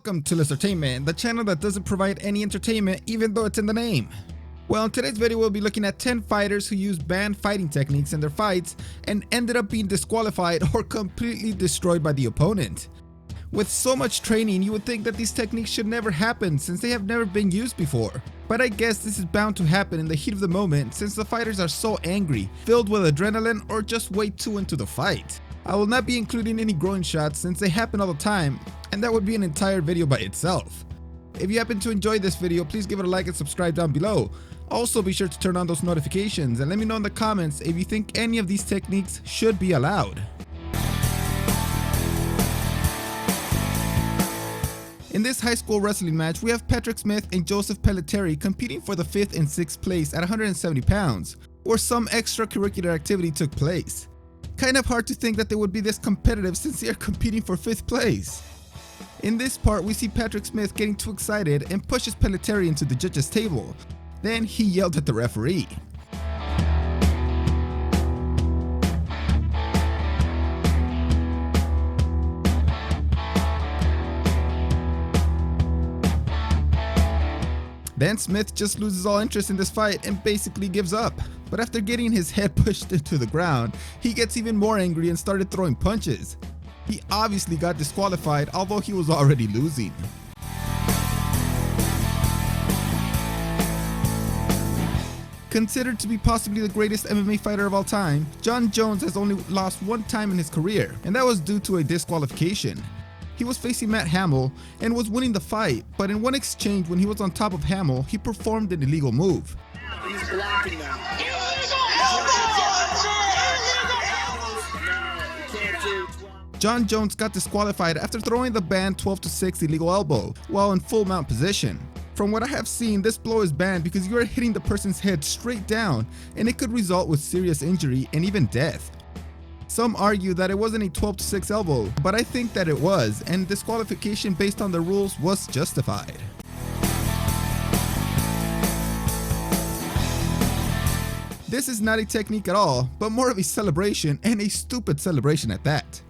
Welcome to Entertainment, the channel that doesn't provide any entertainment even though it's in the name. Well, in today's video we'll be looking at 10 fighters who used banned fighting techniques in their fights and ended up being disqualified or completely destroyed by the opponent. With so much training, you would think that these techniques should never happen since they have never been used before. But I guess this is bound to happen in the heat of the moment since the fighters are so angry, filled with adrenaline, or just way too into the fight. I will not be including any groin shots since they happen all the time, and that would be an entire video by itself. If you happen to enjoy this video, please give it a like and subscribe down below. Also be sure to turn on those notifications and let me know in the comments if you think any of these techniques should be allowed. In this high school wrestling match, we have Patrick Smith and Joseph Pelletieri competing for the 5th and 6th place at 170 pounds, where some extracurricular activity took place. Kind of hard to think that they would be this competitive since they are competing for 5th place. In this part, we see Patrick Smith getting too excited and pushes Pelletieri into the judges' table. Then he yelled at the referee. Then Smith just loses all interest in this fight and basically gives up. But after getting his head pushed into the ground, he gets even more angry and started throwing punches. He obviously got disqualified, although he was already losing. Considered to be possibly the greatest MMA fighter of all time, Jon Jones has only lost one time in his career, and that was due to a disqualification. He was facing Matt Hamill and was winning the fight, but in one exchange when he was on top of Hamill, he performed an illegal move. He's blocking them. Jon Jones got disqualified after throwing the banned 12-6 illegal elbow while in full mount position. From what I have seen, this blow is banned because you are hitting the person's head straight down and it could result with serious injury and even death. Some argue that it wasn't a 12-6 elbow, but I think that it was, and disqualification based on the rules was justified. This is not a technique at all, but more of a celebration, and a stupid celebration at that.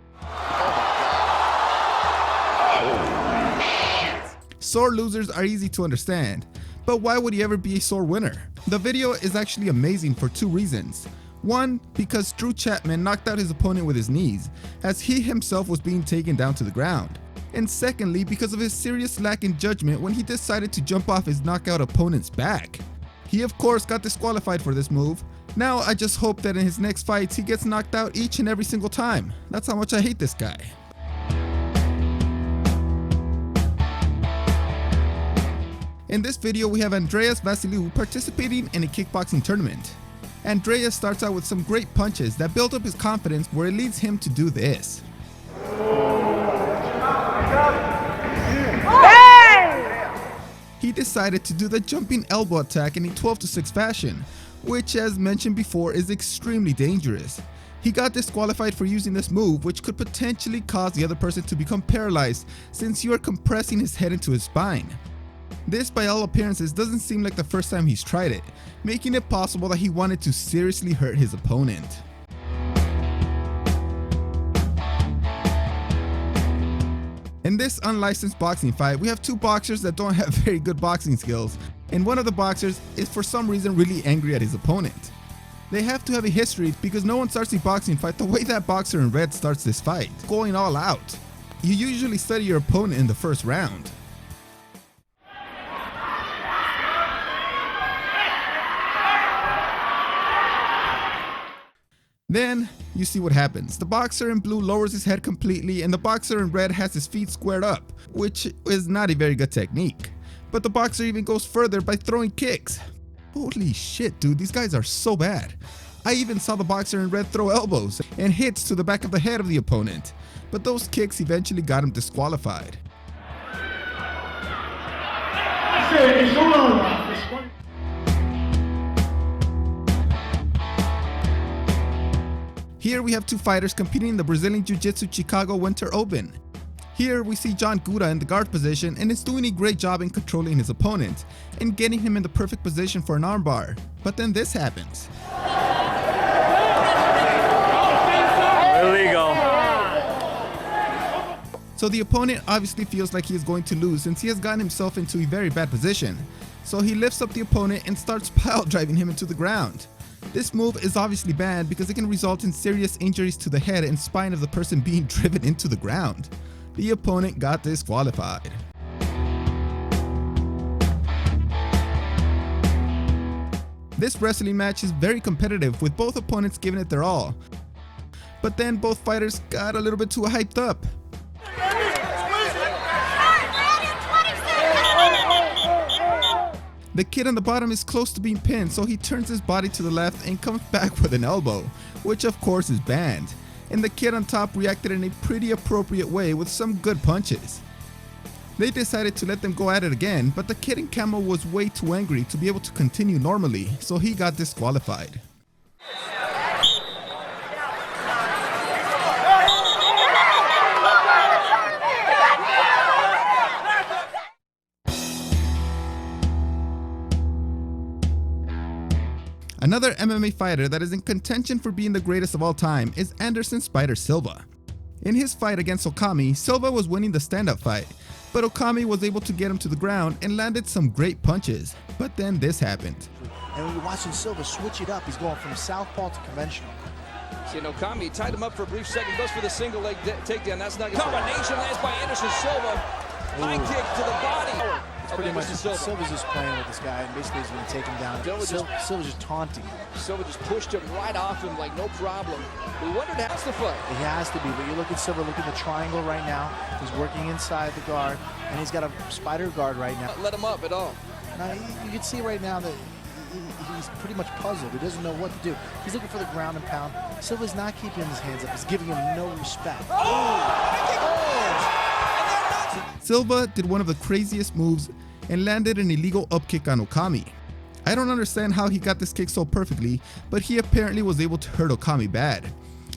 Sore losers are easy to understand, but why would you ever be a sore winner? The video is actually amazing for two reasons. One, because Drew Chapman knocked out his opponent with his knees, as he himself was being taken down to the ground. And secondly, because of his serious lack in judgment when he decided to jump off his knockout opponent's back. He of course got disqualified for this move. Now I just hope that in his next fights he gets knocked out each and every single time. That's how much I hate this guy. In this video we have Andreas Vasily participating in a kickboxing tournament. Andreas starts out with some great punches that build up his confidence where it leads him to do this. He decided to do the jumping elbow attack in a 12-6 fashion, which as mentioned before is extremely dangerous. He got disqualified for using this move, which could potentially cause the other person to become paralyzed since you are compressing his head into his spine. This by all appearances doesn't seem like the first time he's tried it, making it possible that he wanted to seriously hurt his opponent. In this unlicensed boxing fight, we have two boxers that don't have very good boxing skills, and one of the boxers is for some reason really angry at his opponent. They have to have a history because no one starts a boxing fight the way that boxer in red starts this fight, going all out. You usually study your opponent in the first round. Then, you see what happens. The boxer in blue lowers his head completely and the boxer in red has his feet squared up, which is not a very good technique. But the boxer even goes further by throwing kicks. Holy shit, dude, these guys are so bad. I even saw the boxer in red throw elbows and hits to the back of the head of the opponent, but those kicks eventually got him disqualified. Here we have two fighters competing in the Brazilian Jiu-Jitsu Chicago Winter Open. Here we see John Guda in the guard position and is doing a great job in controlling his opponent and getting him in the perfect position for an armbar. But then this happens. Illegal. So the opponent obviously feels like he is going to lose since he has gotten himself into a very bad position. So he lifts up the opponent and starts pile driving him into the ground. This move is obviously banned because it can result in serious injuries to the head and spine of the person being driven into the ground. The opponent got disqualified. This wrestling match is very competitive with both opponents giving it their all. But then both fighters got a little bit too hyped up. The kid on the bottom is close to being pinned, so he turns his body to the left and comes back with an elbow, which of course is banned. And the kid on top reacted in a pretty appropriate way with some good punches. They decided to let them go at it again, but the kid in camo was way too angry to be able to continue normally, so he got disqualified. Another MMA fighter that is in contention for being the greatest of all time is Anderson "Spider" Silva. In his fight against Okami, Silva was winning the stand-up fight, but Okami was able to get him to the ground and landed some great punches. But then this happened. And when you're watching Silva switch it up, he's going from southpaw to conventional. See, Okami tied him up for a brief second, goes for the single leg takedown. That's not good. Combination lands by Anderson Silva. High kick to the body. It's pretty much Silva's just playing with this guy, and basically he's going to take him down. Silva's just taunting him. Silva just pushed him right off him like no problem. We wondered how's the fight. It has to be, but you look at Silva, look at the triangle right now. He's working inside the guard, and he's got a spider guard right now. Not let him up at all. Now, you can see right now that he's pretty much puzzled. He doesn't know what to do. He's looking for the ground and pound. Silva's not keeping his hands up. He's giving him no respect. Silva did one of the craziest moves and landed an illegal upkick on Okami. I don't understand how he got this kick so perfectly, but he apparently was able to hurt Okami bad.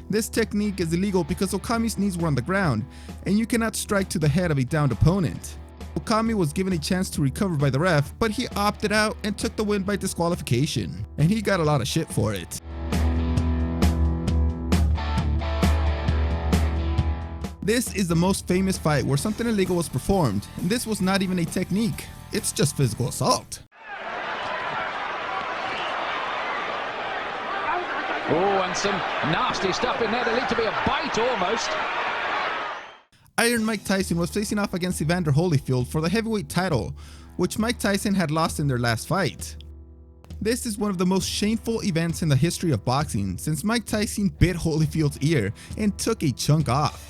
This technique is illegal because Okami's knees were on the ground, and you cannot strike to the head of a downed opponent. Okami was given a chance to recover by the ref, but he opted out and took the win by disqualification, and he got a lot of shit for it. This is the most famous fight where something illegal was performed, and this was not even a technique, it's just physical assault. Oh, and some nasty stuff in there that lead to be a bite almost. Iron Mike Tyson was facing off against Evander Holyfield for the heavyweight title, which Mike Tyson had lost in their last fight. This is one of the most shameful events in the history of boxing, since Mike Tyson bit Holyfield's ear and took a chunk off.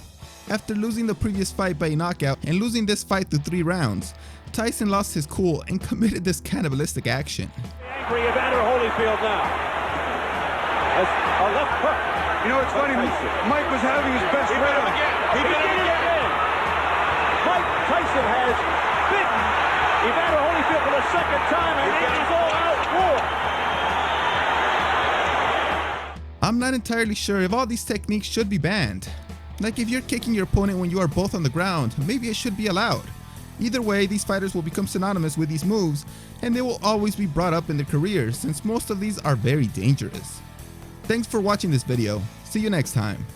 After losing the previous fight by a knockout and losing this fight through 3 rounds, Tyson lost his cool and committed this cannibalistic action. Angry Evander Holyfield now. A left hook. You know, it's funny, Mike was having his best round. He did it again. Mike Tyson has bitten Evander Holyfield for the second time, and it is all-out war. I'm not entirely sure if all these techniques should be banned. Like if you're kicking your opponent when you are both on the ground, maybe it should be allowed. Either way, these fighters will become synonymous with these moves, and they will always be brought up in their careers since most of these are very dangerous. Thanks for watching this video. See you next time.